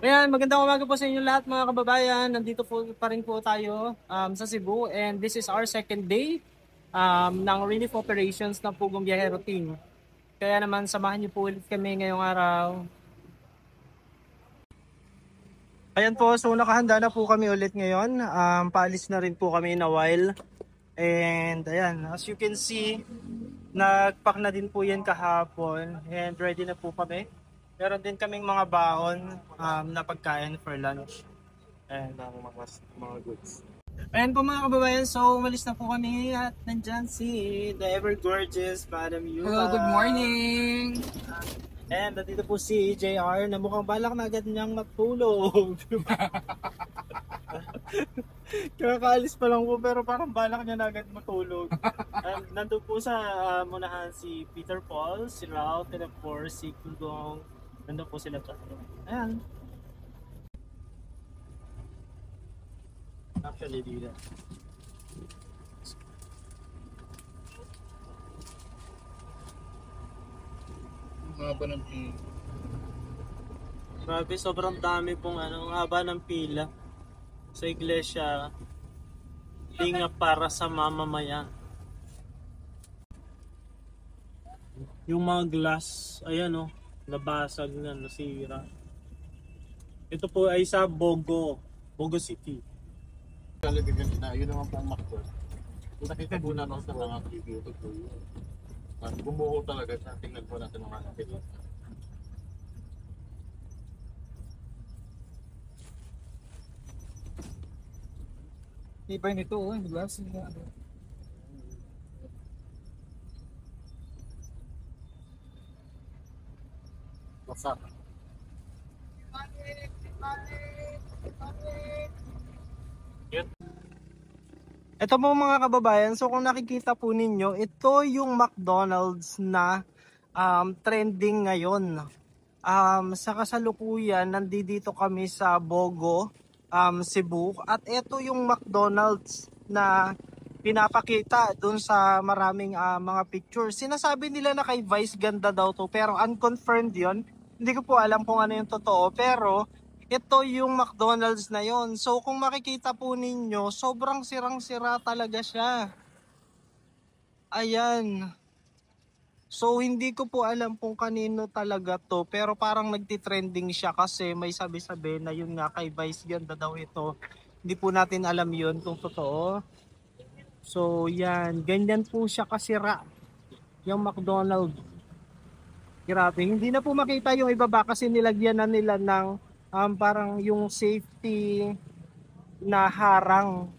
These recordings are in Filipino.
Ayan, magandang umaga po sa inyo lahat mga kababayan. Nandito po pa rin po tayo sa Cebu and this is our second day ng relief operations ng Pugong Biyahero Team. Kaya naman samahan niyo po ulit kami ngayong araw. Ayan po, so nakahanda na po kami ulit ngayon. Paalis na rin po kami na while. And ayan, as you can see, nagpack na din po yan kahapon and ready na po kami. Meron din kaming mga baon na pagkain for lunch. And mga goods. Ayan po mga kababayan, so umalis na po kami at nandyan si the ever gorgeous Madam Yuka. Hello, good morning! And nandito po si JR na mukhang balak na agad niyang matulog. Kakaalis pa lang po pero parang balak niya na agad matulog. And nandun po sa munahan si Peter Paul, si Ralph, and of course si Kudong. Nandun po sila sa ayan. Actually, dito. Haba ng pila. Grabe, sobrang dami pong ang haba ng pila sa iglesia. Tinga para sa mamamayan. Yung mga glass, ayan nabasag na, nasira. Ito po ay sa Bogo City. Talagang yun naman po ang makto. Kung nakita po natin sa mga video ito po yun. Bumuo talaga sa tingnan po natin mga video. Iba nito glass. Wasak. Ito po mga kababayan, so kung nakikita po ninyo, ito yung McDonald's na trending ngayon. Sa kasalukuyan, nandito kami sa Bogo, Cebu. At ito yung McDonald's na pinapakita dun sa maraming mga pictures. Sinasabi nila na kay Vice ganda daw to, pero unconfirmed yon. Hindi ko po alam kung ano yung totoo, pero ito yung McDonald's na yon. So kung makikita po ninyo, sobrang sirang-sira talaga siya. Ayan. So hindi ko po alam kung kanino talaga to, pero parang nagtitrending siya kasi may sabi-sabi na yun nga kay Vice ganda daw ito. Hindi po natin alam yun kung totoo. So yan, ganyan po siya kasira yung McDonald's. Grabe, hindi na po makita yung ibaba kasi nilagyan na nila ng parang yung safety na harang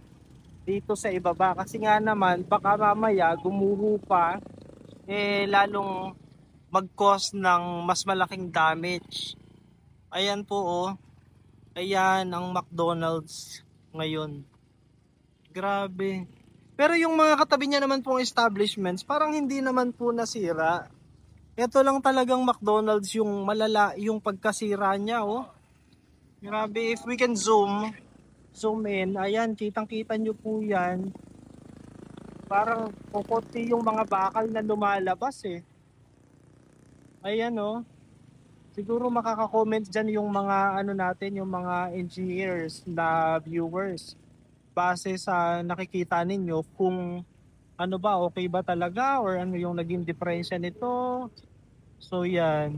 dito sa ibaba. Kasi nga naman, baka mamaya gumuho pa, lalong mag-cause ng mas malaking damage. Ayan po ayan ang McDonald's ngayon. Grabe. Pero yung mga katabi niya naman pong establishments, parang hindi naman po nasira. Ito lang talagang McDonald's yung malala, yung pagkasira niya Grabe, if we can zoom in, ayan, kitang-kita nyo po yan. Parang puputi yung mga bakal na lumalabas Ayan Siguro makaka-comment dyan yung mga natin, yung mga engineers na viewers. Base sa nakikita ninyo kung ano ba, okay ba talaga or ano yung naging diferensya nito. So yan.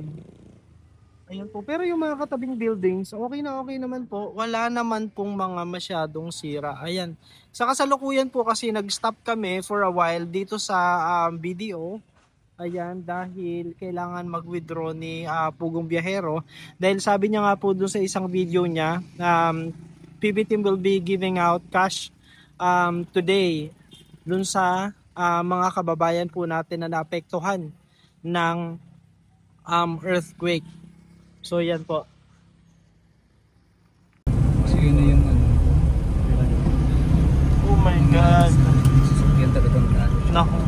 Ayan po. Pero yung mga katabing buildings, okay naman po. Wala naman pong mga masyadong sira. Ayan. Sa kasalukuyan po kasi nag-stop kami for a while dito sa BDO. Ayan, dahil kailangan mag-withdraw ni Pugong Biyahero. Dahil sabi niya nga po doon sa isang video niya, PB Team will be giving out cash today dun sa mga kababayan po natin na naapektuhan ng earthquake. So yan po. Sige na yung Oh my God. sasakyan talagang Naku,